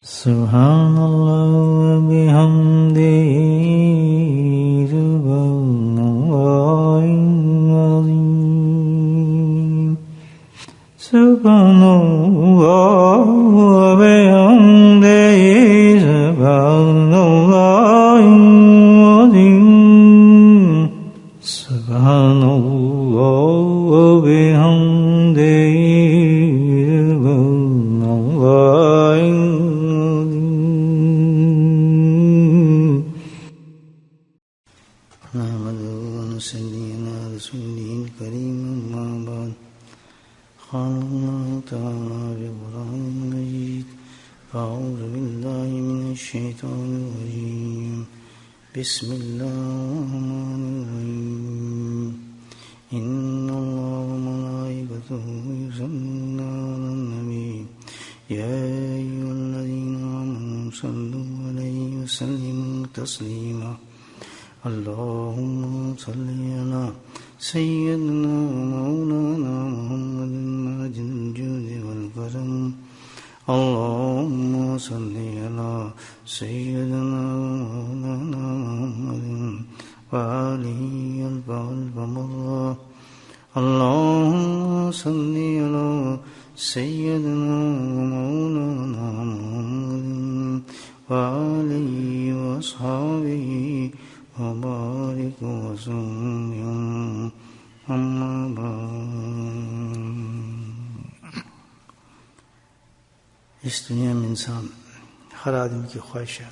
سبحان اللہ وبحمدہ سبحان اللہ العظیم سبحان اللہ وبحمدہ سبحان اللہ العظیم سبحان اللہ وبحمدہ بسم اللہ الرحمن الرحیم ان اللہ وملائکتہ یصلون علی النبی یا ایھا الذین آمنوا صلوا علیہ وسلموا تسلیما اللہم صل علی سیدنا ومولانا محمد ماجد الجود والکرم اللہم صل علی سیدنا مولانا محمد وآلہ الف مرہ اللہم صل علی سیدنا مولانا محمد وآلہ واصحابہ وبارک وسلم اما بعد۔ اس دنیا میں انسان ہر آدمی کی خواہش ہے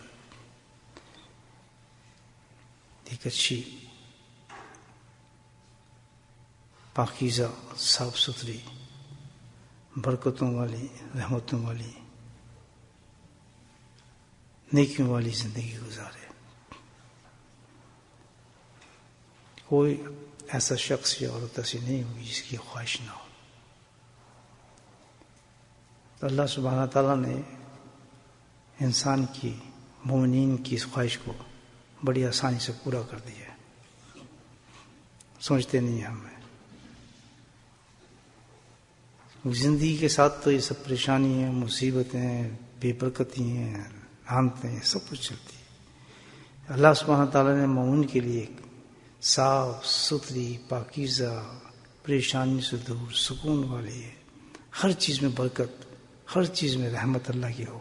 ایک اچھی پاکیزہ صاف ستھری برکتوں والی رحمتوں والی نیکیوں والی زندگی گزارے۔ کوئی ایسا شخص یا عورت ایسی نہیں ہوگی جس کی خواہش نہ ہو۔ تو اللہ سبحانہ تعالیٰ نے انسان کی مومنین کی اس خواہش کو بڑی آسانی سے پورا کر دیا ہے، سوچتے نہیں ہیں ہمیں۔ زندگی کے ساتھ تو یہ سب پریشانی ہیں، مصیبتیں، بے برکتی ہیں، لعنتیں ہیں، سب کچھ چلتی ہے۔ اللہ سبحانہ تعالیٰ نے مومن کے لیے ایک صاف ستھری پاکیزہ پریشانی سے دور سکون والی ہے، ہر چیز میں برکت، ہر چیز میں رحمت اللہ کی ہو،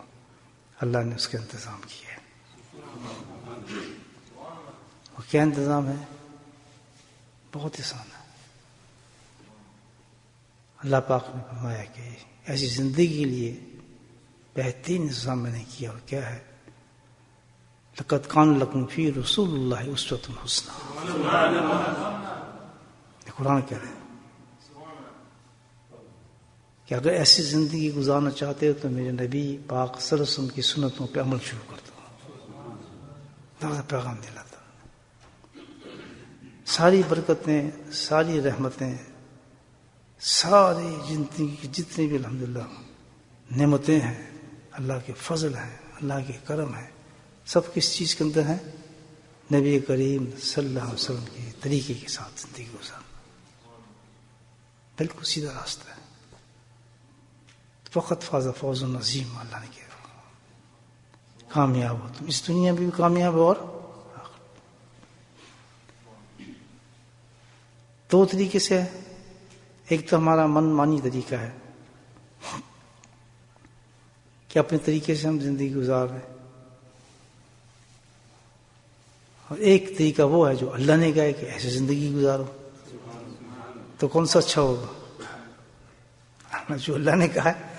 اللہ نے اس کا انتظام کیا ہے۔ اور کیا انتظام ہے؟ بہت آسان ہے۔ اللہ پاک نے فرمایا کہ ایسی زندگی کے لیے بہترین انتظام میں نے کیا، اور کیا ہے؟ لقد کان لکم فی رسول اللہ اسوۃ حسنہ، قرآن کہہ رہے ہیں کہ اگر ایسی زندگی گزارنا چاہتے ہو تو میرے نبی پاک صلی اللہ علیہ وسلم کی سنتوں پہ عمل شروع کر دو۔ زیادہ پیغام دلاتا، ساری برکتیں، ساری رحمتیں، ساری زندگی کی جتنی بھی الحمدللہ نعمتیں ہیں، اللہ کے فضل ہیں، اللہ کے کرم ہیں، سب کس چیز کے اندر ہیں؟ نبی کریم صلی اللہ علیہ وسلم کے طریقے کے ساتھ زندگی گزارنا، بالکل سیدھا راستہ ہے۔ فقط فاز فوز عظیم، اللہ نے کہا کامیاب ہو تم، اس دنیا میں بھی کامیاب ہو۔ اور دو طریقے سے ہے، ایک تو ہمارا من مانی طریقہ ہے کہ اپنے طریقے سے ہم زندگی گزار رہے ہیں، اور ایک طریقہ وہ ہے جو اللہ نے کہا ہے کہ ایسے زندگی گزارو۔ تو کون سا اچھا ہوگا؟ جو اللہ نے کہا ہے۔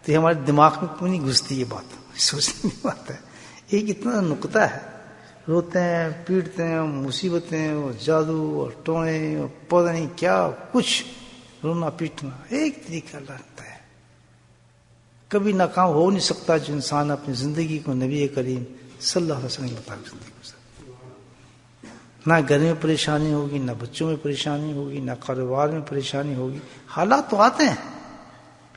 تو یہ ہمارے دماغ میں کیوں نہیں گھستی یہ بات؟ سوچنے کی بات ہے۔ ایک اتنا نقطہ ہے، روتے ہیں، پیٹتے ہیں، مصیبتیں اور جادو اور ٹونے اور پتہ نہیں کیا کچھ، رونا پیٹنا، ایک طریقہ اللہ رکھتا ہے۔ کبھی ناکام ہو نہیں سکتا جو انسان اپنی زندگی کو نبی کریم صلی اللہ علیہ وسلم کے مطابق زندگی گزارے۔ نہ گھر میں پریشانی ہوگی، نہ بچوں میں پریشانی ہوگی، نہ کاروبار میں پریشانی ہوگی۔ حالات تو آتے ہیں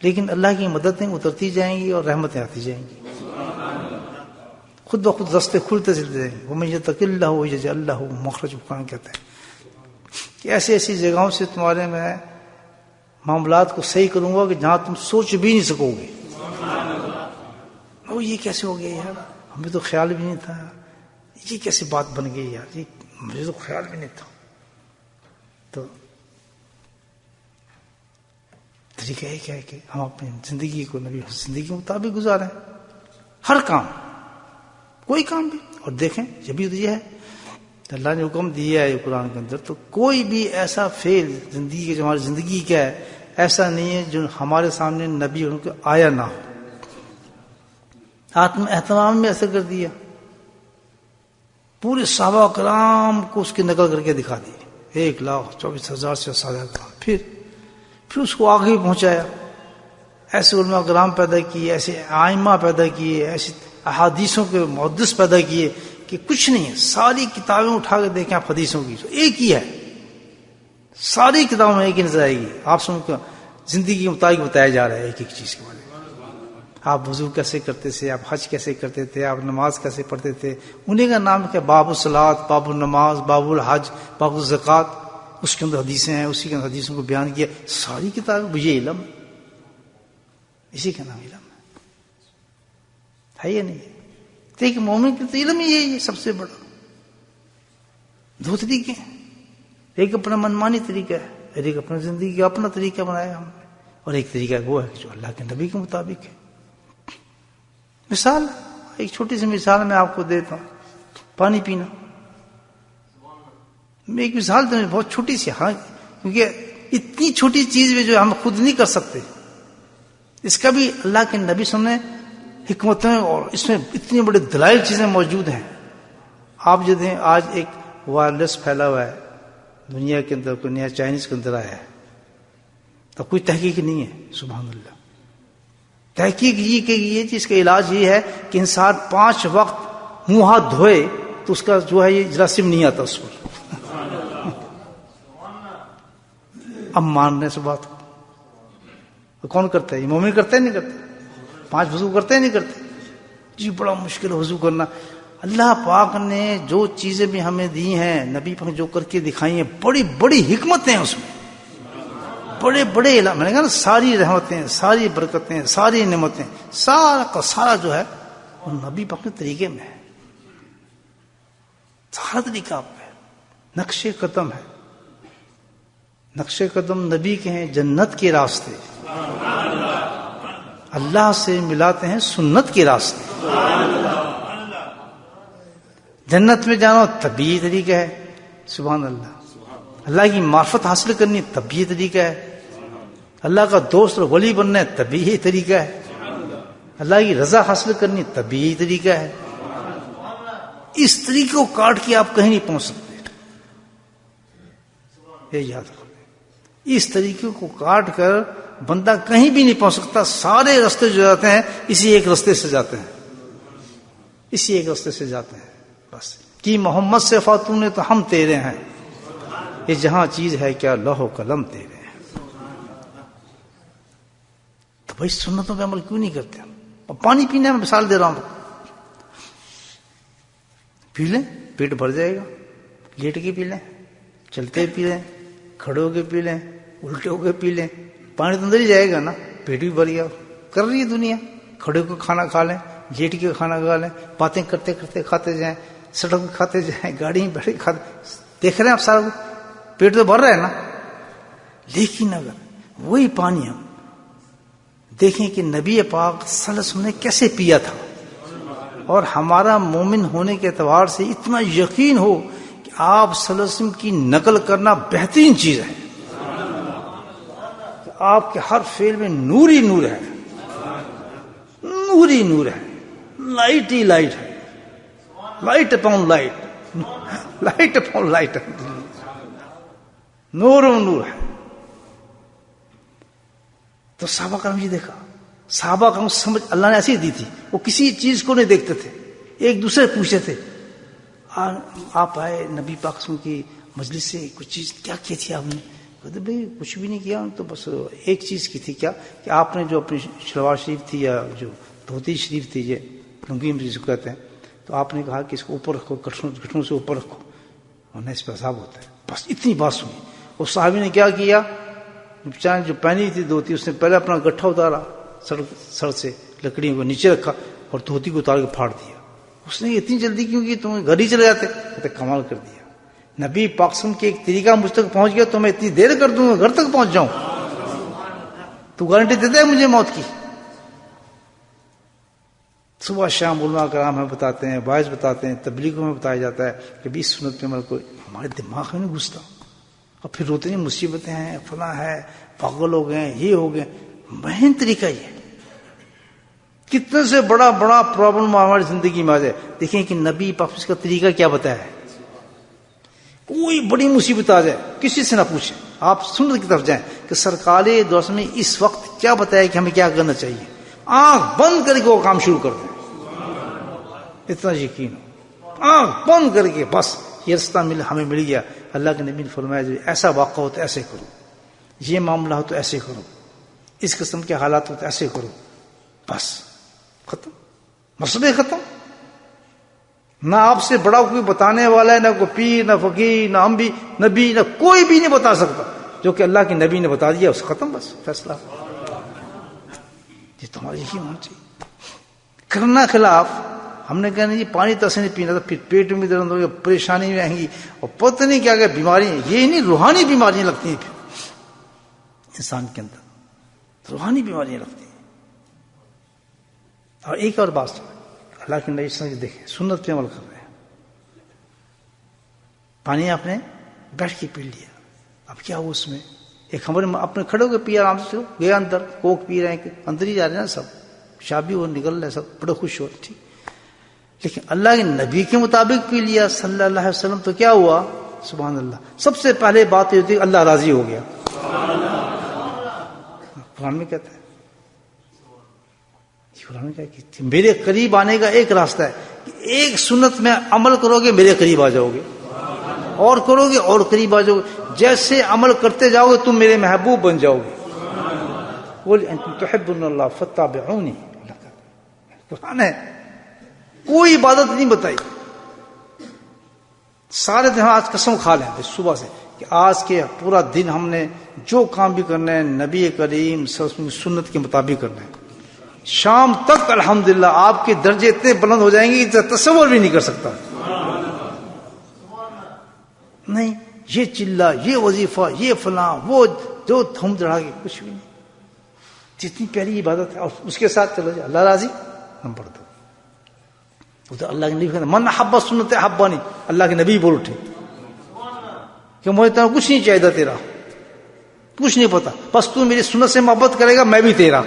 لیکن اللہ کی مددیں اترتی جائیں گی اور رحمتیں آتی جائیں گی، خود بخود رستے کھلتے چلتے جائیں گے۔ وَمَن يَتَّقِ اللَّهَ يَجْعَل لَّهُ مَخْرَجًا، قرآن کہتا ہے کہ ایسی ایسی جگہوں سے تمہارے میں معاملات کو صحیح کروں گا کہ جہاں تم سوچ بھی نہیں سکو گے۔ یہ کیسے ہو گیا یار، ہمیں تو خیال بھی نہیں تھا، یہ کیسے بات بن گئی یار، یہ مجھے تو خیال بھی نہیں تھا. تو طریقہ یہ کیا ہے کہ ہم اپنی زندگی کو نبی زندگی کے مطابق گزاریں، ہر کام، کوئی کام بھی. اور دیکھیں جب بھی یہ ہے اللہ نے حکم دیا ہے قرآن کے اندر، تو کوئی بھی ایسا فعل زندگی کے جو ہماری زندگی کا ہے ایسا نہیں ہے جو ہمارے سامنے نبی ان کو آیا نہ ہو. آتم اہتمام میں ایسا کر دیا، پورے صحابہ کرام کو اس کی نقل کر کے دکھا دی، 1,24,000 سے زیادہ کام. پھر اس کو آگے پہنچایا، ایسے علماء کرام پیدا کیے، ایسے آئمہ پیدا کیے، ایسے احادیثوں کے محدث پیدا کیے کہ کچھ نہیں ہے. ساری کتابیں اٹھا کے دیکھیں آپ حدیثوں کی، ایک ہی ہے، ساری کتابوں میں ایک ہی نظر آئے گی. آپ سب کو زندگی کے مطابق بتایا جا رہا ہے ایک ایک چیز کے بارے میں. آپ وضو کیسے کرتے تھے، آپ حج کیسے کرتے تھے، آپ نماز کیسے پڑھتے تھے، انہیں کا نام کیا، باب الصلاۃ، باب النماز، باب الحج، باب الزکوٰۃ. اس کے اندر حدیثیں ہیں، اسی کے اندر حدیثوں کو بیان کیا. ساری کتابیں یہ علم، اسی کا نام علم ہے یا نہیں؟ تو ایک مومن کے تو علم ہی یہی ہے سب سے بڑا. دو طریقے ہیں، ایک اپنا منمانی طریقہ ہے، اور ایک اپنا زندگی کا اپنا طریقہ بنایا ہم نے، اور ایک طریقہ وہ ہے جو اللہ کے نبی کے مطابق ہے. مثال، ایک چھوٹی سی مثال میں آپ کو دیتا ہوں، پانی پینا. میں ایک مثال تو بہت چھوٹی سی، ہاں، کیونکہ اتنی چھوٹی چیز بھی جو ہم خود نہیں کر سکتے، اس کا بھی اللہ کے نبی صلی اللہ علیہ وسلم نے حکمتیں، اور اس میں اتنی بڑی دلائل چیزیں موجود ہیں. آپ جو دیں آج ایک وائرلیس پھیلا ہوا ہے دنیا کے اندر، کوئی نیا چائنیز کے اندر آیا ہے، تو کوئی تحقیق نہیں ہے. سبحان اللہ. تحقیق یہ کہ یہ چیز کا علاج یہ ہے کہ انسان 5 وقت منہ ہاتھ دھوئے تو اس کا جو ہے یہ جراثیم نہیں آتا اس پر. اب مان رہے اس بات کو، کون کرتا ہے؟ یہ مومن کرتا ہے نہیں کرتا؟ 5 وضو کرتے ہیں نہیں کرتے؟ جی بڑا مشکل ہے وضو کرنا. اللہ پاک نے جو چیزیں بھی ہمیں دی ہیں، نبی پاک جو کر کے دکھائی ہیں، بڑی بڑی حکمتیں ہیں اس میں، بڑے بڑے میں نے کہا نا، ساری رحمتیں، ساری برکتیں، ساری نعمتیں، سارا کا سارا جو ہے وہ نبی پاک کے طریقے میں ہے. سارا طریقہ آپ ہے، نقش قدم ہے. نقش قدم نبی کے ہیں، جنت کے راستے، اللہ سے ملاتے ہیں سنت کے راستے. جنت میں جانا تب بھی یہ طریقہ ہے. سبحان اللہ. اللہ کی معرفت حاصل کرنی تب بھی یہ طریقہ ہے. اللہ کا دوست اور ولی بننا ہے تب بھی یہ طریقہ ہے. اللہ کی رضا حاصل کرنی تب بھی یہ طریقہ ہے. اس طریقے کو کاٹ کے آپ کہیں نہیں پہنچ سکتے، یہ یاد رکھو. اس طریقے کو کاٹ کر بندہ کہیں بھی نہیں پہنچ سکتا. سارے راستے جو جاتے ہیں اسی ایک راستے سے جاتے ہیں، اسی ایک راستے سے جاتے ہیں. بس کہ محمد سے فاتون تو ہم تیرے ہیں، یہ جہاں چیز ہے کیا لوح و قلم تیرے ہیں. تو بھائی سنتوں پہ عمل کیوں نہیں کرتے؟ پانی پینے میں مثال دے رہا ہوں، پی لیں پیٹ بھر جائے گا، لیٹ کے پی لیں، چلتے پی لیں، کھڑے ہو کے پی لیں، الٹے ہو کے پی لیں، پانی تو اندر ہی جائے گا نا. پیٹ بھی بھر گیا. کر رہی ہے دنیا، کھڑے ہو کے کھانا کھا لیں، لیٹ کے کھانا کھا لیں، باتیں کرتے کرتے کھاتے جائیں، سڑک پہ کھاتے جائیں، گاڑی میں بیٹھے کھاتے. دیکھ رہے ہیں آپ سارا پیٹ تو بھر رہا ہے نا. لیکن اگر وہی پانی ہم دیکھیں کہ نبی پاک صلی اللہ علیہ وسلم نے کیسے پیا تھا، اور ہمارا مومن ہونے کے اعتبار سے اتنا یقین ہو کہ آپ صلی اللہ علیہ وسلم کی نقل کرنا بہترین چیز ہے. آپ کے ہر فعل میں نور ہی نور ہے، نور ہی نور ہے، لائٹ ہی لائٹ ہے، light upon light, light upon light, نور و نور ہے. تو صحابہ کرام یہ دیکھا، صحابہ کرام سمجھ اللہ نے ایسی دی تھی، وہ کسی چیز کو نہیں دیکھتے تھے، ایک دوسرے پوچھتے تھے. آپ آئے نبی پاک کی مجلس سے، کچھ چیز کیا کی تھی آپ نے؟ کہتے بھائی کچھ بھی نہیں کیا، تو بس ایک چیز کی تھی. کیا کہ آپ نے جو اپنی شلوار شریف تھی یا جو دھوتی شریف تھی، یہ لنگی جس کو کہتے ہیں، تو آپ نے کہا کہ اس کو اوپر رکھو، گھٹنوں سے اوپر رکھو ورنہ اس پہ عذاب ہوتا ہے. بس اتنی بات سنی. اس صحابی نے کیا کیا، جو پہنی تھی دھوتی، اس نے پہلے اپنا گٹھا اتارا سڑک سے، لکڑیوں کو نیچے رکھا، اور دھوتی کو اتار کے پھاڑ دیا. اس نے اتنی جلدی کیوں کی؟ تم گھر ہی چلے جاتے. کہتے کمال کر دیا. نبی پاک صلی اللہ علیہ وسلم کے ایک طریقہ مجھ تک پہنچ گیا تو میں اتنی دیر کر دوں گا گھر تک پہنچ جاؤں؟ تو گارنٹی دیتا ہے مجھے موت کی؟ صبح شام علماء کرام ہمیں بتاتے ہیں، باعث بتاتے ہیں، تبلیغوں میں بتایا جاتا ہے کہ 20 سنت پہ عمل کو ہمارے دماغ میں نہیں گھستا. اور پھر روتے ہیں مصیبتیں ہیں، فلاں ہے، پاگل ہو گئے، یہ ہو گئے. مہین طریقہ یہ ہے. کتنے سے بڑا بڑا پرابلم ہماری زندگی میں آ جائے، دیکھیں کہ نبی پاک اس کا طریقہ کیا بتایا ہے. کوئی بڑی مصیبت آ جائے کسی سے نہ پوچھیں، آپ سنت کی طرف جائیں کہ سرکار دو میں اس وقت کیا بتایا کہ ہمیں کیا کرنا چاہیے. آنکھ بند کر کے وہ کام شروع کر دیں. اتنا یقین ہو، آنکھ بند کر کے بس یہ رستہ ہمیں مل گیا. اللہ کے نبی نے فرمایا جو ایسا واقعہ ہو تو ایسے کرو، یہ معاملہ ہو تو ایسے کرو، اس قسم کے حالات ہو تو ایسے کرو. بس ختم، مسئلے ختم. نہ آپ سے بڑا کوئی بتانے والا ہے، نہ کوئی پیر، نہ فقیر، نہ ہم بھی نبی، نہ کوئی بھی نہیں بتا سکتا. جو کہ اللہ کے نبی نے بتا دیا اس ختم، بس فیصلہ. یہ تمہاری یہی ہونا چاہیے. کرنا خلاف. ہم نے کہا نہیں جی پانی تو ایسے نہیں پینا، تو پھر پیٹ میں درد ہوگا، پریشانی میں آئیں گی، اور پتہ نہیں کیا بیماریاں. یہ نہیں روحانی بیماریاں لگتی ہیں پھر انسان کے اندر، روحانی بیماریاں لگتی ہیں. اور ایک اور بات اللہ کے نبی صلی اللہ علیہ وسلم دیکھیں سنت پہ عمل کر رہے ہیں. پانی آپ نے بیٹھ کے پی لیا، اب کیا ہوا اس میں؟ ایک ہمارے اپنے کھڑے ہو کے پیا، آرام سے گیا اندر، کوک پی رہے ہیں، اندر ہی جا رہے ہیں نا، سب شابی وہ نکل رہے، سب بڑے خوش ہو رہے. ٹھیک، لیکن اللہ کے نبی کے مطابق پی لیا صلی اللہ علیہ وسلم، تو کیا ہوا؟ سبحان اللہ. سب سے پہلے بات یہ ہوتی ہے اللہ راضی ہو گیا. قرآن میں کہتا ہے، قرآن میں کیا کہ میرے قریب آنے کا ایک راستہ ہے کہ ایک سنت میں عمل کرو گے میرے قریب آ جاؤ گے، اور کرو گے اور قریب آ جاؤ گے. جیسے عمل کرتے جاؤ گے تم میرے محبوب بن جاؤ گے. قل ان کنتم تحبون اللہ فاتبعونی. قرآن ہے، کوئی عبادت نہیں بتائی. سارے دن آج قسم کھا لیں صبح سے کہ آج کے پورا دن ہم نے جو کام بھی کرنا ہے نبی کریم صلی اللہ علیہ وسلم کی سنت کے مطابق کرنا ہے. شام تک الحمدللہ آپ کے درجے اتنے بلند ہو جائیں گے کہ تصور بھی نہیں کر سکتا. نہیں یہ چلا، یہ وظیفہ، یہ فلاں، وہ جو تھم دڑا کے کچھ بھی نہیں. جتنی پیاری عبادت ہے، اور اس کے ساتھ چلو جائے اللہ راضی، نمبر 2. تو اللہ کے نبی کہتے من حب سنت حبانی، اللہ کے نبی بول اٹھے کہ مجھے تو کچھ نہیں چاہیے تیرا، کچھ نہیں پتا، بس تو میری سنت سے محبت کرے گا میں بھی تیرا.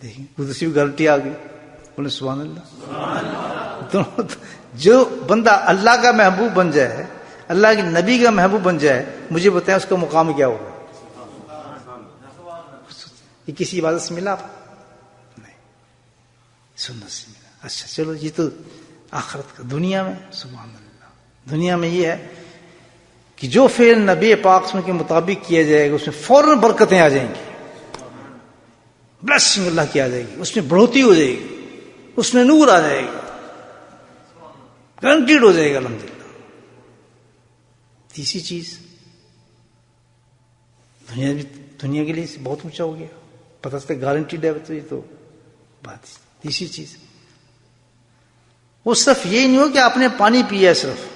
دیکھیں دوسری گارنٹی آ گئی. بولے سبحان اللہ. جو بندہ اللہ کا محبوب بن جائے، اللہ کے نبی کا محبوب بن جائے، مجھے بتائیں اس کا مقام کیا ہوگا؟ یہ کسی عبادت سے ملا؟ نہیں، سنت سے ملا. اچھا چلو یہ تو آخرت کا. دنیا میں سبحان اللہ، دنیا میں یہ ہے کہ جو فعل نبی پاک کے مطابق کیا جائے گا اس میں فوراً برکتیں آ جائیں گی، بلیسنگ اللہ کی آ جائے گی، اس میں بڑھوتی ہو جائے گی، اس میں نور آ جائے گا، گارنٹیڈ ہو جائے گا الحمدللہ. تیسری چیز دنیا کے لیے بہت اونچا ہو گیا، پتہ چلتا گارنٹیڈ ہے تو یہ تو بات. تیسری چیز وہ صرف یہ نہیں ہو کہ آپ نے پانی پیا ہے صرف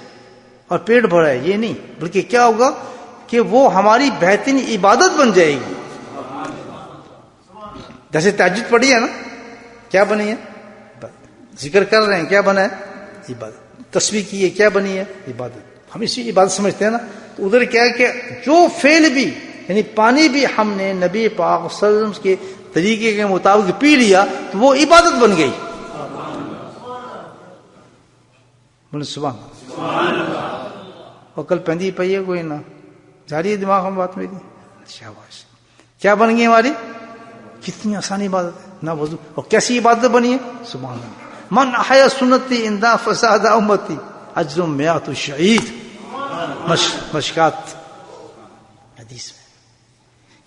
اور پیٹ بھرا ہے، یہ نہیں، بلکہ کیا ہوگا کہ وہ ہماری بہترین عبادت بن جائے گی. جیسے تہجد پڑھی ہے نا، کیا بنی ہے؟ ذکر کر رہے ہیں، کیا بنا ہے؟ عبادت. تسبیح کی ہے، کیا بنی ہے؟ عبادت. ہم اسی عبادت سمجھتے ہیں نا. تو ادھر کیا ہے کہ جو فعل بھی، یعنی پانی بھی ہم نے نبی پاک صلی اللہ علیہ وسلم کے طریقے کے مطابق پی لیا تو وہ عبادت بن گئی. بولے سبحان اللہ. اور کل پندی پئی ہے کوئی نہ جاری ہے دماغ میں بات میری. شاباش. کیا بن گئی ہماری؟ کتنی آسانی عبادت ہے. نہ وضو، اور کیسی عبادت بنی ہے؟ سبحان اللہ. من احیا سنتی اندا فساد امتی اجر میات الشہید. مشکات حدیث میں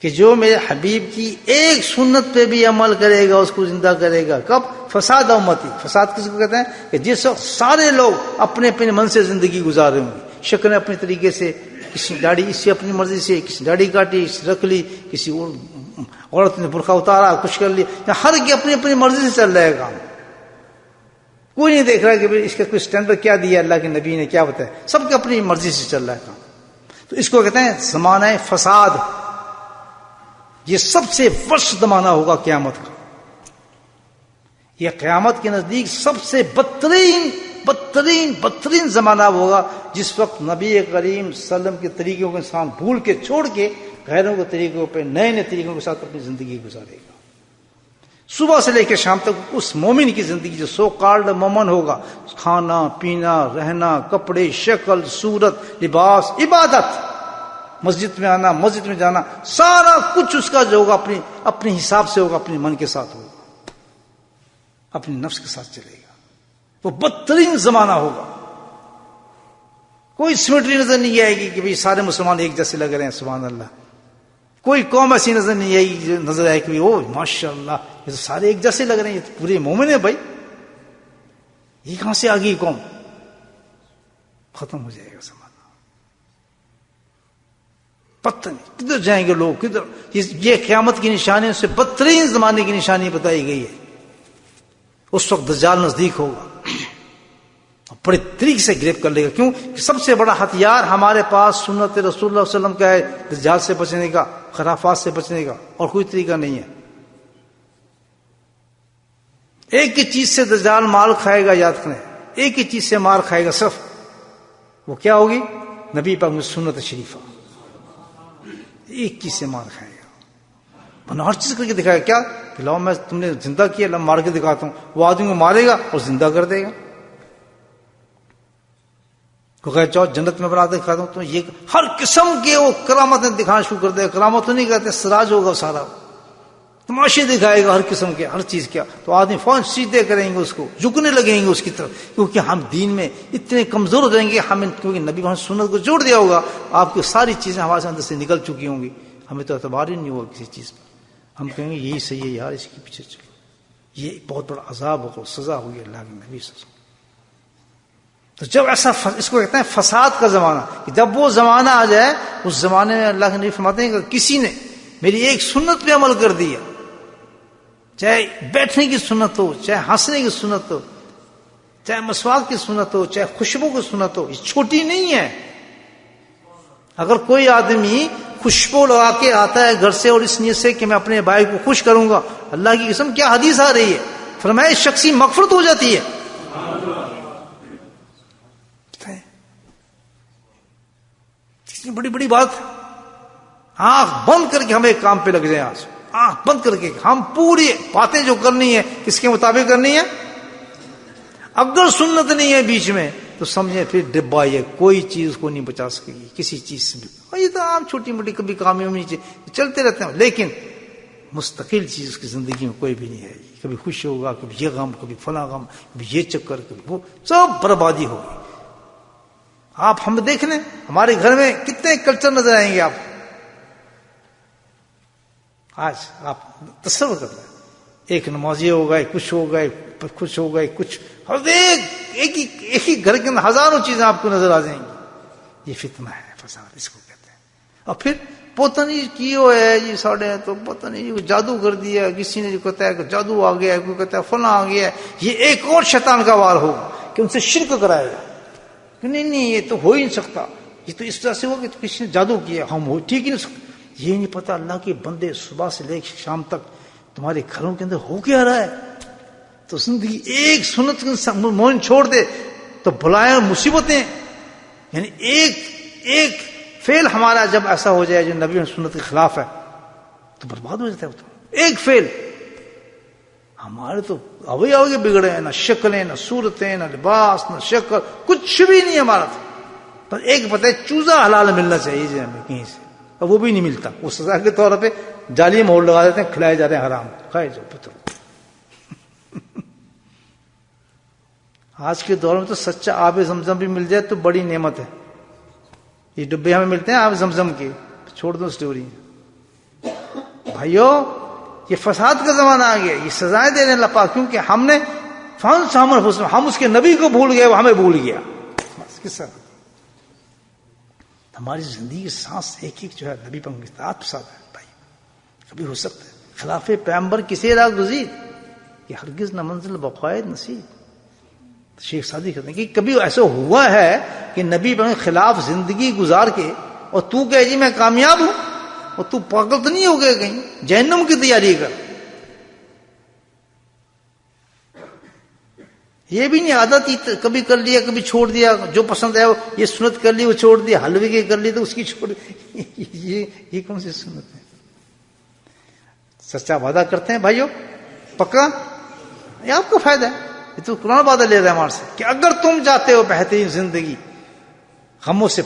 کہ جو میرے حبیب کی ایک سنت پہ بھی عمل کرے گا اس کو زندہ کرے گا. کب؟ فساد امتی. فساد کس کو کہتے ہیں؟ کہ جس وقت سارے لوگ اپنے اپنے من سے زندگی گزار رہے ہوں گے، شکلیں اپنے طریقے سے، کسی داڑھی اس سے اپنی مرضی سے، کسی داڑھی کاٹی، رکھ لی، کسی اور عورت نے برقع اتارا, کچھ کر لیا, ہر کی اپنی اپنی مرضی سے چل رہا ہے کام. کوئی نہیں دیکھ رہا کہ اس کا کوئی اسٹینڈرڈ کیا دیا اللہ کے نبی نے, کیا بتایا, سب کی اپنی مرضی سے چل رہا ہے کام. تو اس کو کہتے ہیں زمانہ فساد. یہ سب سے ورسٹ زمانہ ہوگا قیامت کا. یہ قیامت کے نزدیک سب سے بدترین زمانہ ہوگا, جس وقت نبی کریم صلی اللہ علیہ وسلم کے طریقوں کو انسان بھول کے چھوڑ کے غیروں کے طریقوں پہ نئے نئے طریقوں کے ساتھ اپنی زندگی گزارے گا. صبح سے لے کے شام تک اس مومن کی زندگی, جو سو کالڈ مومن ہوگا, کھانا پینا رہنا, کپڑے, شکل صورت, لباس, عبادت, مسجد میں آنا, مسجد میں جانا, سارا کچھ اس کا جو ہوگا اپنے حساب سے ہوگا, اپنے من کے ساتھ ہوگا, اپنے نفس کے ساتھ چلے گا. وہ بدترین زمانہ ہوگا. کوئی سمیٹری نظر نہیں آئے گی کہ بھئی سارے مسلمان ایک جیسے لگ رہے ہیں, سبحان اللہ. کوئی قوم ایسی نظر نہیں آئے گی جو نظر آئے کہ او ماشاء اللہ یہ تو سارے ایک جیسے لگ رہے ہیں, یہ تو پورے مومن ہیں بھائی, یہ کہاں سے آ گئی قوم. ختم ہو جائے گا زمانہ. پتہ نہیں کدھر جائیں گے لوگ, کدھر. یہ قیامت کی نشانی سے بدترین زمانے کی نشانی بتائی گئی ہے. اس وقت دجال نزدیک ہوگا, بڑے طریقے سے گریپ کر لے گا. کیوں کہ سب سے بڑا ہتھیار ہمارے پاس سنت رسول اللہ صلی اللہ علیہ وسلم کا ہے, دجال سے بچنے کا, خرافات سے بچنے کا, اور کوئی طریقہ نہیں ہے. ایک ہی چیز سے دجال مال کھائے گا, یاد کریں, ایک ہی چیز سے مار کھائے گا صرف. وہ کیا ہوگی؟ نبی پاک کی سنت شریفہ. ایک چیز سے مار کھائے گا, بنا ہر چیز کر کے دکھائے گا. کیا کہ لاؤ میں تم نے زندہ کیا, لاؤ مار کے دکھاتا ہوں. وہ آدمی کو مارے گا اور زندہ کر دے گا. چاہو جنت میں بنا کے دکھاتا ہوں. تو یہ ہر قسم کے وہ کرامتیں دکھانا شروع کر دے گا. کرامت تو نہیں کہتے, سراج ہوگا سارا, تماشے دکھائے گا ہر قسم کے, ہر چیز کیا. تو آدمی فوراً سیدھے کریں گے, اس کو جھکنے لگیں گے اس کی طرف, کیونکہ ہم دین میں اتنے کمزور ہو جائیں گے. ہمیں کیونکہ نبی محمد سنت کو جوڑ دیا ہوگا, آپ کی ساری چیزیں ہمارے اندر سے نکل چکی ہوں گی, ہمیں تو اعتبار ہی نہیں ہوگا کسی چیز پر. ہم کہیں گے یہی صحیح ہے یار, اس کے پیچھے چلو. یہ بہت بڑا عذاب ہوگا, سزا ہوگی اللہ کے نبی صلی اللہ علیہ وسلم. تو جب ایسا, اس کو کہتے ہیں فساد کا زمانہ, کہ جب وہ زمانہ آ جائے, اس زمانے میں اللہ کے نبی فرماتے ہیں کہ کسی نے میری ایک سنت پہ عمل کر دیا, چاہے بیٹھنے کی سنت ہو, چاہے ہنسنے کی سنت ہو, چاہے مسواک کی سنت ہو, چاہے خوشبو کی سنت ہو, یہ چھوٹی نہیں ہے. اگر کوئی آدمی خوشبو لگا کے آتا ہے گھر سے, اور اس نیت سے کہ میں اپنے بھائی کو خوش کروں گا, اللہ کی قسم کیا حدیث آ رہی ہے, فرمایا اس شخص کی مغفرت ہو جاتی ہے. بڑی بڑی بات. آنکھ بند کر کے ہم ایک کام پہ لگ جائیں, آج آنکھ بند کر کے ہم پوری باتیں جو کرنی ہے کس کے مطابق کرنی ہے. اگر سنت نہیں ہے بیچ میں تو سمجھیں پھر ڈبہ, یہ کوئی چیز کو نہیں بچا سکے گی کسی چیز سے بھی. اور یہ تو عام چھوٹی موٹی کبھی کامیابی چلتے رہتے ہیں, لیکن مستقل چیز کی زندگی میں کوئی بھی نہیں ہے. کبھی خوش ہوگا, کبھی یہ غم, کبھی فلاں غم, کبھی یہ چکر, کبھی وہ, سب بربادی ہوگی. آپ ہم دیکھ لیں ہمارے گھر میں کتنے کلچر نظر آئیں گے. آپ آج آپ تصور کر لیں, ایک نمازی ہوگا, کچھ ہوگا, کچھ ہوگا, کچھ, ایک ہی گھر کے اندر ہزاروں چیزیں آپ کو نظر آ جائیں گی. یہ فتنہ ہے, فساد اس کو کہتے ہیں. اور پھر پتہ نہیں کیوں ہے جی ساڑھے, تو پتہ نہیں جادو کر دیا, کسی نے جو کہتا ہے کہ جادو آ گیا ہے, کوئی کہتا ہے فلاں آ گیا ہے. یہ ایک اور شیطان کا وار ہوگا کہ ان سے شرک کرائے گا. نہیں یہ تو ہو ہی نہیں سکتا, یہ تو اس طرح سے ہوا کہ کسی نے جادو کیا, ہم ہو ٹھیک ہی نہیں سکتا. یہ نہیں پتا اللہ کے بندے صبح سے لے کے شام تک تمہارے گھروں کے اندر ہو کیا رہا ہے. تو زندگی ایک سنت مومن چھوڑ دے تو بلائیں مصیبتیں. یعنی ایک فیل ہمارا جب ایسا ہو جائے جو نبی سنت کے خلاف ہے تو برباد ہو جاتا ہے. تو ایک فیل ہمارے تو اوے آگے بگڑے ہیں, نہ شکلیں, نہ صورتیں, نہ لباس, نہ شکل, کچھ بھی نہیں ہمارا. تو ایک پتہ ہے چوزا حلال ملنا چاہیے جی ہمیں کہیں سے, اور وہ بھی نہیں ملتا. وہ سزا کے طور پہ جالی مہر لگا دیتے ہیں, کھلائے جا رہے ہیں حرام, کھائے جاؤ پتر. آج کے دور میں تو سچا آب زمزم بھی مل جائے تو بڑی نعمت ہے. یہ ڈبے ہمیں ملتے ہیں آب زمزم کے, چھوڑ دو اسٹوری. بھائیو یہ فساد کا زمانہ آ گیا, یہ سزائیں دے رہے ہیں اللہ پاک, کیونکہ ہم نے ہم اس کے نبی کو بھول گئے, وہ ہمیں بھول گیا. بس کس طرح ہماری زندگی کی سانس ایک جو ہے نبی پر اطاعت پسند ہے. بھائی کبھی ہو سکتا ہے خلاف پیغمبر کسی راہ گزید کہ ہرگز نہ منزل بقائد نصیب. شیخ سعدی کہتے ہیں کہ کبھی ایسا ہوا ہے کہ نبی کے خلاف زندگی گزار کے اور تو کہے جی میں کامیاب ہوں, اور تو پاگل تو نہیں ہو گیا کہیں جہنم کی تیاری کر. یہ بھی نہیں عادت ہی کبھی کر لیا کبھی چھوڑ دیا, جو پسند ہے یہ سنت کر لی وہ چھوڑ دیا, حلوے کی کر لی تو اس کی چھوڑ یہ کون سی سنت ہے؟ سچا وعدہ کرتے ہیں بھائیو پکا, یہ آپ کو فائدہ ہے. یہ تو قرآن وعدہ لے رہا ہے ہمارے سے کہ اگر تم چاہتے ہو بہترین زندگی غموں سے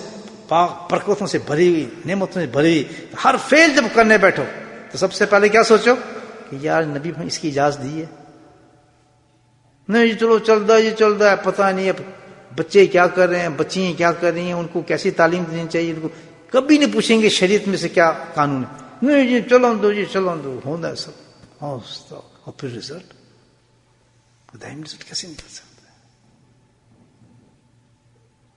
پاک برکتوں سے بھری ہوئی نعمتوں سے بھری ہوئی, ہر فیل جب کرنے بیٹھو تو سب سے پہلے کیا سوچو کہ یار نبی اس کی اجازت دی ہے. نہیں جی چلو چل رہا ہے پتہ نہیں اب بچے کیا کر رہے ہیں, بچیاں کیا کر رہی ہیں, ان کو کیسی تعلیم دینی چاہیے, ان کو کبھی نہیں پوچھیں گے شریعت میں سے کیا قانون ہے. نہیں جی چلو دو ہونا ہے سب. اور پھر رزلٹ کیسے نکل سکتا ہے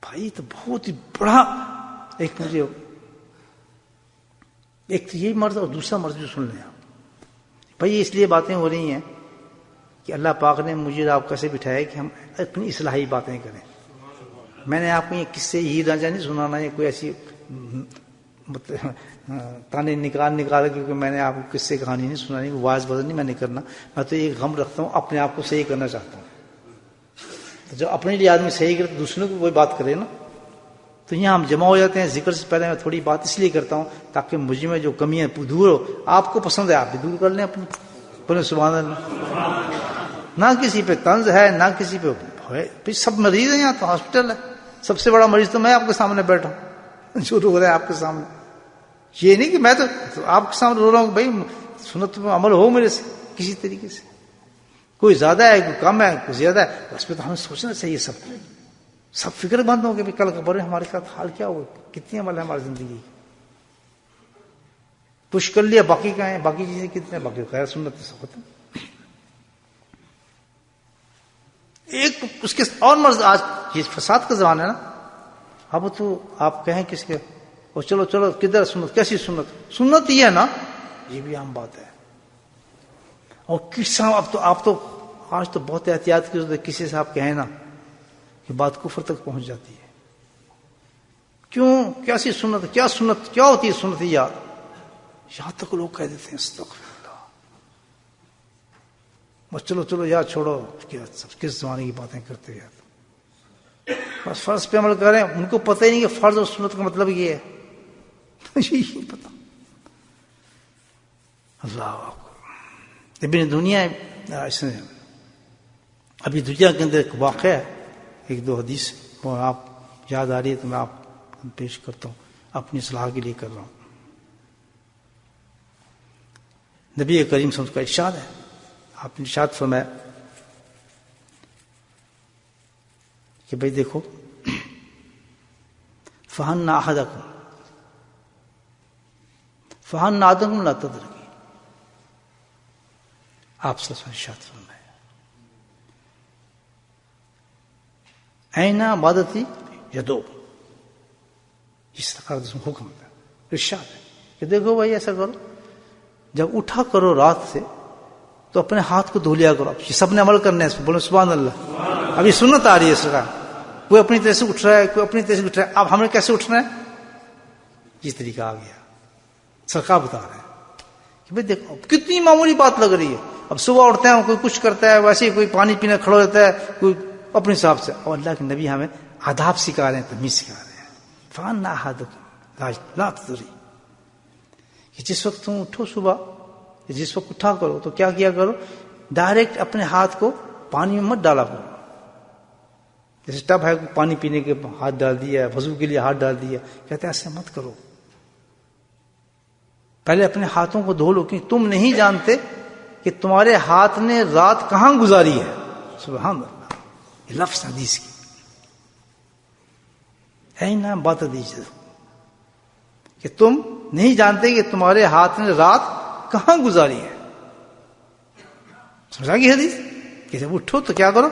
بھائی؟ تو بہت ہی بڑا ایک مجھے ایک تو یہی مرض اور دوسرا مرض جو سن لیں آپ بھائی. اس لیے باتیں ہو رہی ہیں کہ اللہ پاک نے مجھے آپ کیسے بٹھایا کہ ہم اپنی اصلاحی باتیں کریں. میں نے آپ کو یہ قصے ہی راجا نہیں سنانا, یہ کوئی ایسی تانے نکال کیونکہ میں نے آپ کو قصے کہانی نہیں سنانی, واعظ بدل نہیں میں نے کرنا. میں تو ایک غم رکھتا ہوں, اپنے آپ کو صحیح کرنا چاہتا ہوں. جو اپنے لیے آدمی صحیح کرے تو دوسروں کو وہی بات کرے نا. تو یہاں ہم جمع ہو جاتے ہیں. ذکر سے پہلے میں تھوڑی بات اس لیے کرتا ہوں تاکہ مجھ میں جو کمیاں دور ہو. آپ کو پسند ہے آپ بھی دور کر لیں اپنی. بولے سبحان اللہ. نہ کسی پہ طنز ہے نہ کسی پہ سب مریض ہیں. یہاں تو ہاسپٹل ہے, سب سے بڑا مریض تو میں آپ کے سامنے بیٹھا ہوں جو رو رہا ہے آپ کے سامنے. یہ نہیں کہ میں تو آپ کے سامنے رو رہا ہوں بھائی سنت میں عمل ہو میرے سے کسی طریقے سے. کوئی زیادہ ہے کوئی کم ہے کوئی زیادہ ہے, اس پہ تو ہمیں سوچنا چاہیے. سب فکر مند ہو کہ کل خبر ہے ہمارے ساتھ حال کیا ہو, کتنی عمل ہے ہماری زندگی. پش کر لیا باقی کا ہے, باقی چیزیں کتنے, باقی خیر سنت سے ختم. ایک اس کے اور مرض آج یہ فساد کا زمانہ ہے نا. اب تو آپ کہیں کس کے اور چلو کدھر سنت, کیسی سنت یہ ہے نا, یہ بھی عام بات ہے. اور کس اب تو آپ تو آج تو بہت احتیاط کی ضرورت ہے. کسی سے آپ کہیں نا کہ بات کفر تک پہنچ جاتی ہے. کیوں کیسی سنت, کیا سنت کیا ہوتی ہے سنت یار, یہاں تک لوگ کہہ دیتے ہیں استغفر اللہ. بس چلو یار چھوڑو کس زمانے کی باتیں کرتے یار. بس فرض پہ عمل کریں. ان کو پتہ ہی نہیں کہ فرض اور سنت کا مطلب یہ ہے. یہی پتا. اللہ ابن دنیا ابھی دنیا کے اندر ایک واقعہ ہے, ایک دو حدیث وہ آپ یاد آ رہی ہے تو میں آپ پیش کرتا ہوں, اپنی اصلاح کے لیے کر رہا ہوں. نبی کریم صلی اللہ علیہ وسلم کا ارشاد ہے, آپ نے ارشاد فرمایا کہ بھائی دیکھو فہن احدکم لا تدرکی. آپ سے ارشاد فرمایا اینا عبادتی یدو, اس طرح حکم ہے ارشاد ہے کہ دیکھو بھائی ایسا کرو جب اٹھا کرو رات سے تو اپنے ہاتھ کو دھو لیا کرو. یہ سب نے عمل کرنا ہے, بولو سبحان اللہ. ابھی سنت آ رہی ہے اس کا, کوئی اپنی طرح سے اٹھ رہا ہے کوئی اپنی طرح سے اٹھ رہا ہے. اب ہمیں کیسے اٹھنا ہے یہ طریقہ آ گیا. سرکار بتا رہے ہیں کہ بھائی دیکھو کتنی معمولی بات لگ رہی ہے. اب صبح اٹھتے ہیں کوئی کچھ کرتا ہے, ویسے ہی کوئی پانی پینے کھڑا ہوتا ہے, کوئی اپنے حساب سے. اور اللہ کے نبی ہمیں آداب سکھا رہے ہیں, تمیز سکھا رہے ہیں. فان احدکم لا تدری, کہ جس وقت تم اٹھو صبح, جس وقت اٹھا کرو تو کیا کیا کرو, ڈائریکٹ اپنے ہاتھ کو پانی میں مت ڈالا کرو. جیسے ٹب ہے پانی پینے کے ہاتھ ڈال دیا, وضو کے لیے ہاتھ ڈال دیا, کہتے ہیں ایسے مت کرو. پہلے اپنے ہاتھوں کو دھو لو, کیونکہ تم نہیں جانتے کہ تمہارے ہاتھ نے رات کہاں گزاری ہے. سبحان اللہ, یہ لفظ حدیث کی اینا بات دیجیے کہ تم نہیں جانتے کہ تمہارے ہاتھ نے رات کہاں گزاری ہے. سمجھا گئی حدیث کہ جب اٹھو تو کیا کرو,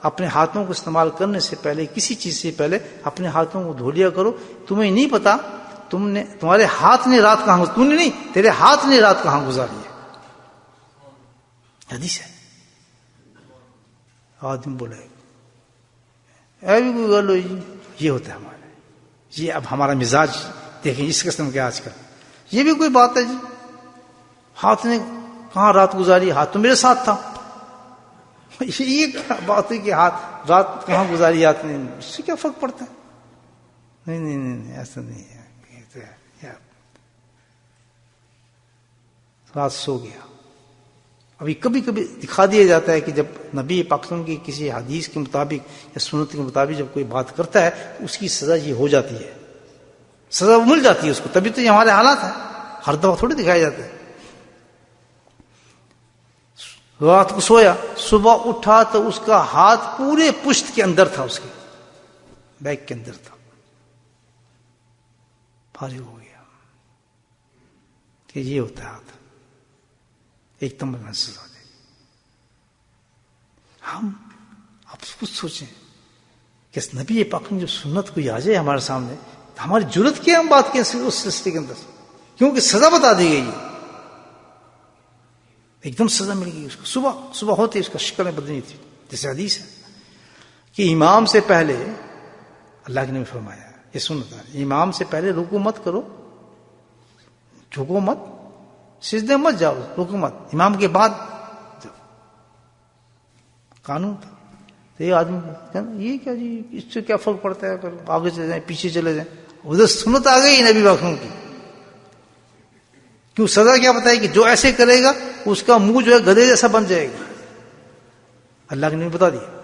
اپنے ہاتھوں کو استعمال کرنے سے پہلے, کسی چیز سے پہلے اپنے ہاتھوں کو دھو لیا کرو. تمہیں نہیں پتا تمہارے ہاتھ نے رات کہاں تو نے نہیں، تیرے ہاتھ نے رات کہاں گزاری ہے. حدیث ہے. آدمی بولے اے بھی کوئی گل ہوئی جی. یہ ہوتا ہے ہمارا، یہ اب ہمارا مزاج دیکھیں اس قسم کے آج کل. یہ بھی کوئی بات ہے جی؟ ہاتھ نے کہاں رات گزاری؟ ہاتھ تو میرے ساتھ تھا. یہ بات ہے کہ ہاتھ رات کہاں گزاری ہاتھ نے، اس سے کیا فرق پڑتا ہے؟ نہیں نہیں نہیں ایسا نہیں ہے. رات سو گیا. ابھی کبھی کبھی دکھا دیا جاتا ہے کہ جب نبی پاک صلی اللہ علیہ وسلم کی کسی حدیث کے مطابق یا سنت کے مطابق جب کوئی بات کرتا ہے تو اس کی سزا یہ ہو جاتی ہے، سزا مل جاتی ہے اس کو. تبھی تو یہ ہمارے حالات ہیں، ہر دفعہ تھوڑی دکھایا جاتا ہے. رات کو سویا، صبح اٹھا تو اس کا ہاتھ پورے پشت کے اندر تھا، اس کے بیک کے اندر تھا. فارغ ہو گیا کہ یہ ہوتا ہے ہاتھ ایک دم میں سزا دے. ہم آپ خود سوچیں کہ نبی پاک نے جو سنت کوئی آ جائے ہمارے سامنے، ہماری جرت کیا ہم بات کریں اس سلسلے کے اندر، کیونکہ سزا بتا دی گئی ہے. ایک دم سزا مل گئی اس کو. صبح ہوتی اس کا شکل بدلنی تھی. جیسے حدیث ہے کہ امام سے پہلے اللہ کے نے فرمایا، یہ سنت ہے، امام سے پہلے رکوع مت کرو، جھکو مت، سجدے مت جاؤ، رکوع مت، امام کے بعد جاؤ. قانون تھا. تو یہ آدمی یہ کیا جی، اس سے کیا فرق پڑتا ہے، اگر آگے چلے جائیں پیچھے چلے جائیں. ادھر سنت آ گئی نبی پاک کی. کیوں؟ سزا کیا بتائی کہ جو ایسے کرے گا اس کا منہ جو ہے گدھے جیسا بن جائے گا. اللہ کے نے بتا دیا.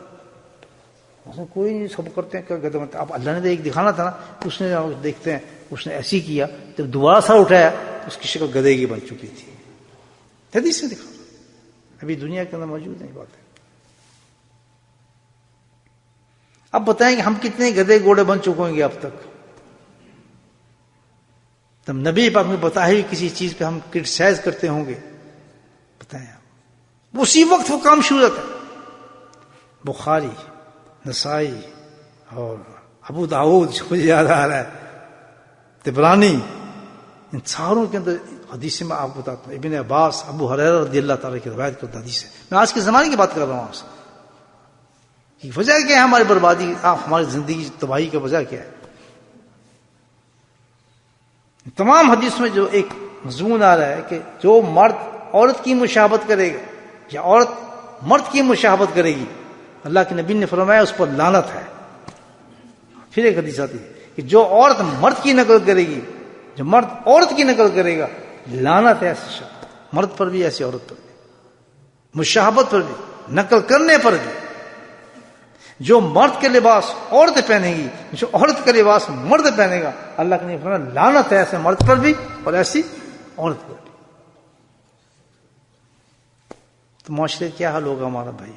کوئی نہیں، سب کرتے ہیں گدھے بنتا. اب اللہ نے تو ایک دکھانا تھا نا، اس نے دیکھتے ہیں اس نے ایسی کیا، جب دوبارہ سر اٹھایا تو اس کی شکل گدھے کی بن چکی تھی. حدیث سے دکھا. ابھی دنیا کے اندر موجود نہیں بات ہے. اب بتائیں کہ ہم کتنے گدھے گھوڑے بن چکے ہوں گے اب تک. تب نبی پاک نے بتایا ہوئی کسی چیز پہ ہم کرٹیسائز کرتے ہوں گے. بتائیں آپ، اسی وقت وہ کام شروع ہوتا ہے. بخاری، نسائی اور ابو داؤد، جو مجھے یاد آ رہا ہے، طبرانی، ان ساروں کے اندر حدیث میں آپ بتاتا ہوں. ابن عباس، ابو ہریرہ رضی اللہ تعالیٰ کی روایت کرتا حدیث ہے. میں آج کے زمانے کی بات کر رہا ہوں آپ سے. وجہ کیا ہے ہماری بربادی، ہماری زندگی تباہی کا وجہ کیا ہے؟ تمام حدیث میں جو ایک مضمون آ رہا ہے کہ جو مرد عورت کی مشابہت کرے گا یا عورت مرد کی مشابہت کرے گی، اللہ کے نبی نے فرمایا اس پر لعنت ہے. پھر ایک حدیث آتی ہے کہ جو عورت مرد کی نقل کرے گی، جو مرد عورت کی نقل کرے گا، لعنت ہے ایسے شخص، مرد پر بھی ایسی عورت پر بھی، مشابہت پر بھی، نقل کرنے پر بھی. جو مرد کے لباس عورت پہنے گی، جو عورت کا لباس مرد پہنے گا، اللہ کے نبی نے فرمایا لعنت ہے ایسے مرد پر بھی اور ایسی عورت پر بھی. تو معاشرے کیا حال ہوگا ہمارا بھائی؟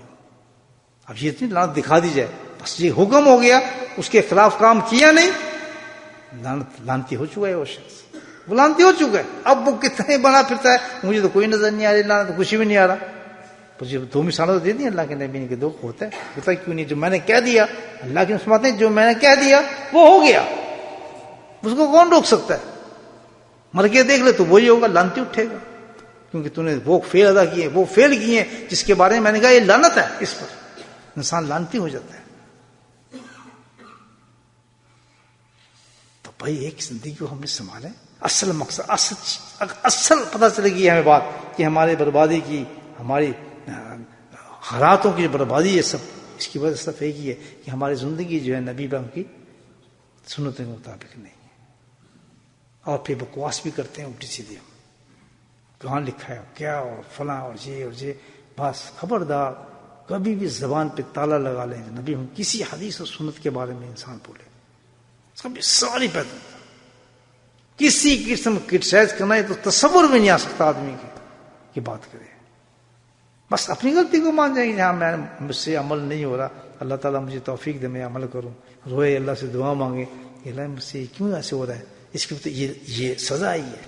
اب یہ اتنی لعنت دکھا دی جائے، بس یہ حکم ہو گیا، اس کے خلاف کام کیا نہیں، لعنتی ہو چکا ہے وہ شخص، وہ لعنتی ہو چکا ہے. اب وہ کتنے بنا پھرتا ہے، مجھے تو کوئی نظر نہیں آ رہی لعنت، کچھ بھی نہیں آ رہا. دو مثالیں تو دے دی اللہ کے نبی نے کہ دو ہوتا ہے. بتا کیوں نہیں؟ جو میں نے کہہ دیا، اللہ کے فرماتے ہیں جو میں نے کہہ دیا وہ ہو گیا، اس کو کون روک سکتا ہے؟ مر کے دیکھ لے تو وہی ہوگا، لعنتی اٹھے گا، کیونکہ تو نے وہ فعل ادا کیے، وہ فعل کیے جس کے بارے میں میں نے کہا یہ لعنت ہے، اس پر انسان لعنتی ہو جاتا ہے. تو بھائی ایک زندگی کو ہم نے سنبھالیں. اصل مقصد، اصل پتہ چلے گی ہمیں بات کہ ہمارے بربادی کی، ہماری حالاتوں کی بربادی ہے سب، اس کی وجہ صرف ایک ہی ہے کہ ہماری زندگی جو ہے نبی پاک کی سنتوں کے مطابق نہیں ہے. اور پھر بکواس بھی کرتے ہیں الٹی سیدھی، کہاں لکھا ہے کیا اور فلاں اور یہ. بس خبردار کبھی بھی زبان پہ تالا لگا لیں نبی ہم کسی حدیث اور سنت کے بارے میں انسان بولے، سب ساری پیدا کسی قسم کرٹیسائز کرنا ہے تو تصور بھی نہیں آ سکتا آدمی کی بات کرے. بس اپنی غلطی کو مان جائیں گے، ہاں مجھ سے عمل نہیں ہو رہا، اللہ تعالیٰ مجھے توفیق دے میں عمل کروں، روئے اللہ سے دعا مانگے کہ اللہ مجھ سے کیوں ایسے ہو رہا ہے، اس کی تو یہ سزا آئی ہے،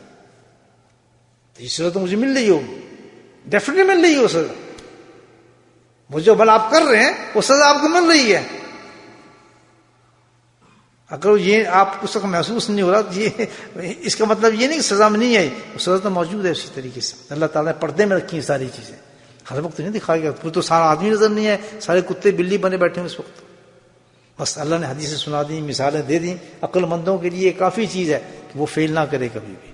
تو یہ سزا تو مجھے مل رہی ہوگی، ڈیفینیٹلی مل رہی ہے وہ سزا. وہ جو بل آپ کر رہے ہیں وہ سزا آپ کو مل رہی ہے. اگر یہ آپ اس وقت محسوس نہیں ہو رہا تو یہ اس کا مطلب یہ نہیں کہ سزا میں نہیں آئی، سزا تو موجود ہے اسی طریقے سے. اللہ تعالیٰ نے پردے میں رکھی ہیں ساری چیزیں، ہر وقت نہیں دکھایا گیا. پھر تو سارا آدمی نظر نہیں آئے، سارے کتے بلی بنے بیٹھے ہیں اس وقت. بس اللہ نے حدیثیں سنا دی، مثالیں دے دیں. عقل مندوں کے لیے کافی چیز ہے کہ وہ فیل نہ کرے کبھی بھی.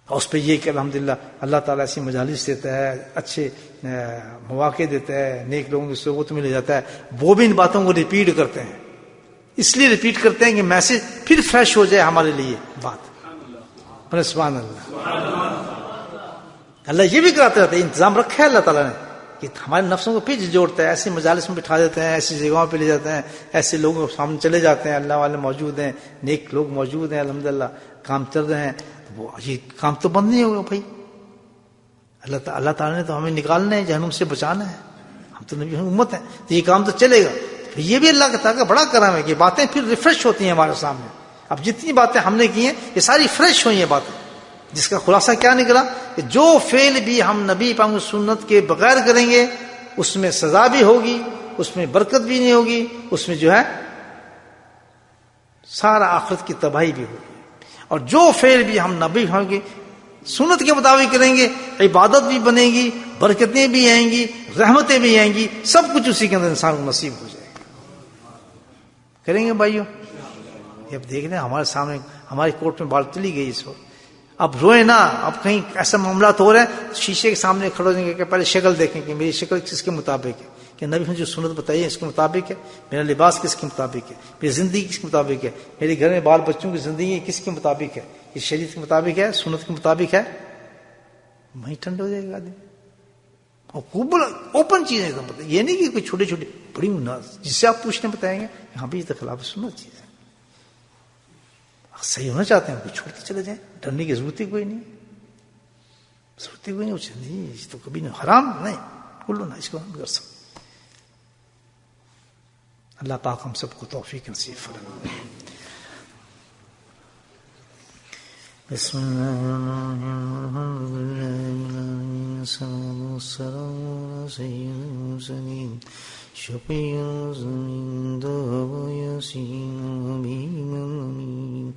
اور اس پہ یہ کہ الحمدللہ اللہ تعالیٰ ایسی مجالس دیتا ہے، اچھے مواقع دیتا ہے، نیک لوگوں کی صحبت میں لے جاتا ہے. وہ بھی ان باتوں کو ریپیٹ کرتے ہیں، اس لیے ریپیٹ کرتے ہیں کہ میسج پھر فریش ہو جائے ہمارے لیے بات. سبحان اللہ. اللہ یہ بھی کراتے رہتے ہیں، انتظام رکھا ہے اللہ تعالیٰ نے کہ ہمارے نفسوں کو پھر جوڑتا ہے. ایسی مجالس میں بٹھا دیتے ہیں، ایسی جگہوں پہ لے جاتے ہیں، ایسے لوگوں کے سامنے چلے جاتے ہیں. اللہ والے موجود ہیں، نیک لوگ موجود ہیں، الحمدللہ کام چل رہے ہیں. وہ یہ کام تو بند نہیں ہوگا بھائی. اللہ تعالیٰ نے تو ہمیں نکالنا ہے، جہنم سے بچانا ہے. ہم تو نبی امت ہیں تو یہ کام تو چلے گا. یہ بھی اللہ کا تعالیٰ کا بڑا کرم ہے کہ باتیں پھر ریفریش ہوتی ہیں ہمارے سامنے. اب جتنی باتیں ہم نے کی ہیں یہ ساری فریش ہوئی ہیں باتیں، جس کا خلاصہ کیا نکلا کہ جو فعل بھی ہم نبی پاک کی سنت کے بغیر کریں گے اس میں سزا بھی ہوگی، اس میں برکت بھی نہیں ہوگی، اس میں جو ہے سارا آخرت کی تباہی بھی ہوگی. اور جو فعل بھی ہم نبی پاک کی سنت کے مطابق کریں گے عبادت بھی بنے گی، برکتیں بھی آئیں گی، رحمتیں بھی آئیں گی، سب کچھ اسی کے اندر انسان کو نصیب ہو جائے گا. کریں گے بھائیوں؟ یہ اب دیکھ لیں ہمارے سامنے ہماری کورٹ میں بال چلی گئی اس وقت. اب روئے نا، اب کہیں ایسا معاملات ہو رہے ہیں شیشے کے سامنے کھڑے ہو جائیں گے کہ پہلے شکل دیکھیں کہ میری شکل کس کے مطابق ہے، کہ نبی نے جو سنت بتائی ہے اس کے مطابق ہے، میرا لباس کس کے مطابق ہے، میری زندگی کس کے مطابق ہے، میرے گھر میں بال بچوں کی زندگی کس کے مطابق ہے، یہ شریعت کے مطابق ہے، سنت کے مطابق ہے. وہیں ٹھنڈ ہو جائے گا آدمی. اور خوب اوپن چیزیں یہ نہیں کہ کوئی چھوٹی چھوٹی بڑی جس سے آپ پوچھنے بتائیں گے یہاں بھی یہ تو خلاف سنت چیز ہے. صحیح ہونا چاہتے ہیں کوئی چھوڑتے چلے جائیں، ڈرنے کی ضرورت ہی کوئی نہیں، ضرورت ہی کوئی نہیں. اس تو کبھی نہیں، حرام نہیں بولو نا، اس کو ہم کر سکتے. اللہ پاک ہم سب کو توفیق نصیب فرمائے. بسم اللہ السلام علی سید المرسلین شفیع المذنبین یاسین حبیب الامین.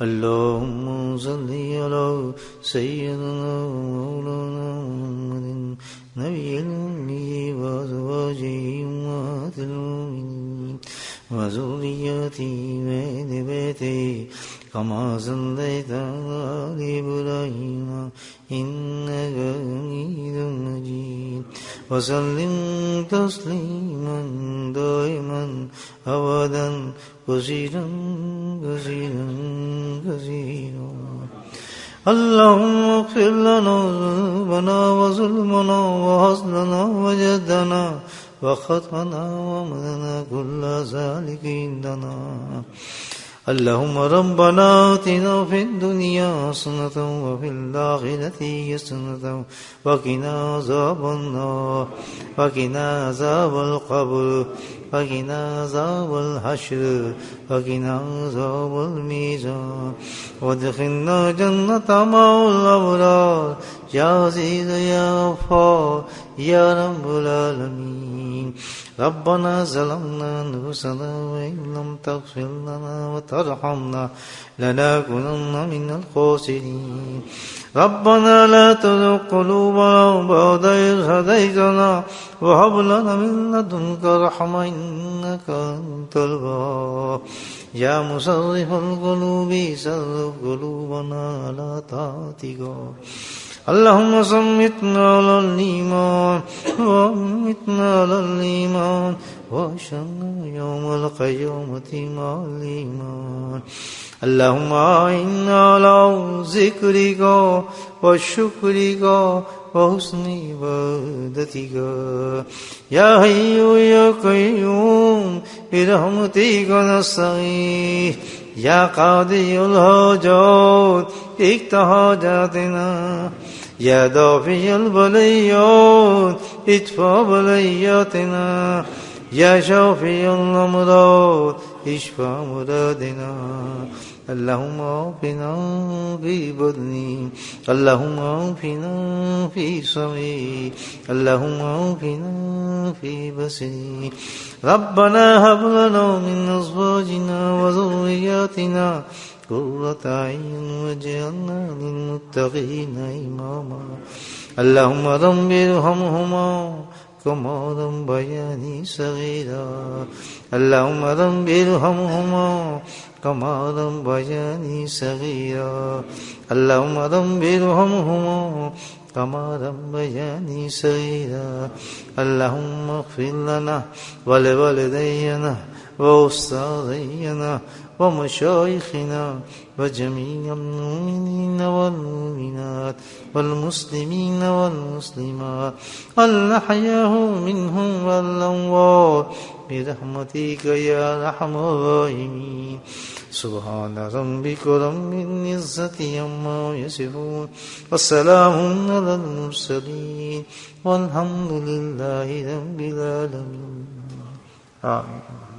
اللهم صل على سيدنا مولانا محمد نبي الأمي وأزواجه أمهات المؤمنين وذريته وأهل بيته كما صليت على آل إبراهيم إنك حميد مجيد وسلم تسليما دائما أبدا كثيرا كثيرا كثيرا. اللهم اغفر لنا ذنوبنا وظلمنا وحزننا وجدنا وخطأنا ومدنا كل ذلك عندنا. اللهم ربنا آتنا في الدنيا حسنة وفي الآخرة حسنة وقنا عذاب النار وقنا عذاب القبر وقنا عذاب الحشر وقنا عذاب الميزان وادخلنا جنة مع الأبرار يا عزيز يا غفار يا رب العالمين. ربنا ظلمنا أنفسنا وإن لم تغفر لنا وترحمنا لنكونن من الخاسرين. ربنا لا تزغ قلوبنا بعد إذ هديتنا وهب لنا من لدنك رحمة إنك أنت الوهاب. يا مصرف القلوب صرف قلوبنا على طاعتك. اللهم صمتنا على الإيمان وأمتنا على الإيمان وأحشرنا يوم القيامة مع الإيمان. اللهم أعنا على ذكرك وشكرك وحسن عبادتك. يا حي يا قيوم برحمتك نستغيث. يا قاضي الحاجات اقض حاجاتنا. يا دافع البليات ادفع بلياتنا. يا شافي الأمراض اشفى مرادنا. اللهم عافنا في بدني، اللهم عافنا في سمعي، اللهم عافنا في بصري. ربنا هب لنا من أزواجنا وذرياتنا قرة أعين واجعلنا للمتقين إماما. اللهم رب ارحمهما كما ربياني صغيرا، اللهم رب ارحمهما كما ربياني صغيرا، اللهم رب ارحمهما كما ربياني صغيرا. اللهم اغفر لنا ولوالدينا وأستاذينا ومشايخنا وجميع المؤمنين والمؤمنات والمسلمين والمسلمات الأحياء منهم والأموات برحمتك يا أرحم الراحمين. سبحان ربك رب العزة عما يصفون والسلام على المرسلين والحمد لله رب العالمين. آمين.